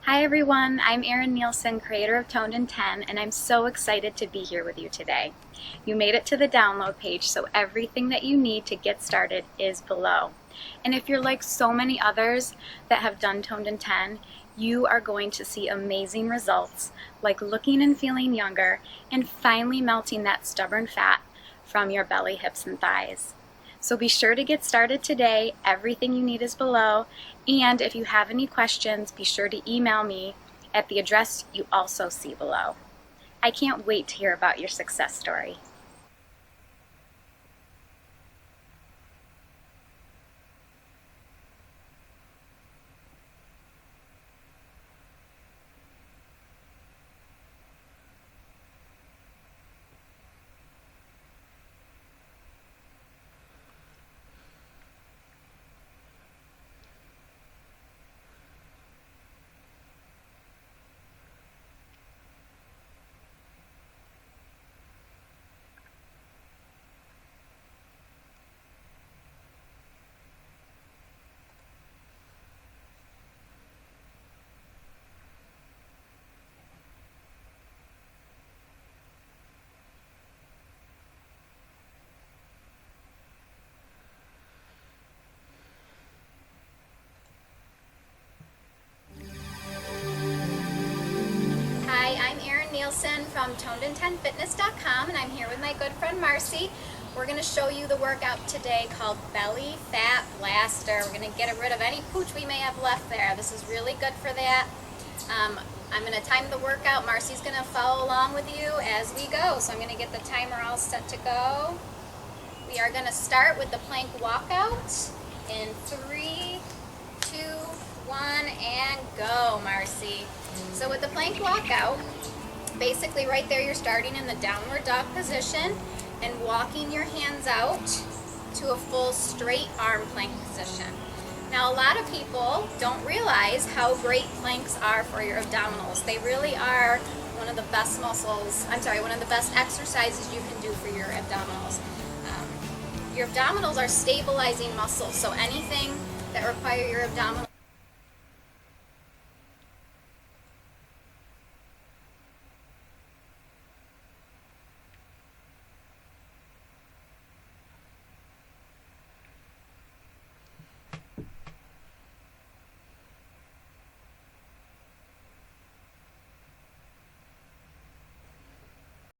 Hi everyone, I'm Erin Nielsen, creator of Toned in 10, and I'm so excited to be here with you today. You made it to the download page, so everything that you need to get started is below. And if you're like so many others that have done Toned in 10, you are going to see amazing results, like looking and feeling younger, and finally melting that stubborn fat from your belly, hips, and thighs. So be sure to get started today. Everything you need is below. And if you have any questions, be sure to email me at the address you also see below. I can't wait to hear about your success story. Hi, I'm Erin Nielsen from tonedin10fitness.com, and I'm here with my good friend Marcy. We're going to show you the workout today called Belly Fat Blaster. We're going to get rid of any pooch we may have left there. This is really good for that. I'm going to time the workout. Marcy's going to follow along with you as we go. So I'm going to get the timer all set to go. We are going to start with the plank walkout in 3, 2, 1, and go, Marcy. So with the plank walkout, basically right there you're starting in the downward dog position and walking your hands out to a full straight arm plank position. Now a lot of people don't realize how great planks are for your abdominals. They really are one of the best one of the best exercises you can do for your abdominals. Your abdominals are stabilizing muscles, so anything that require your abdominals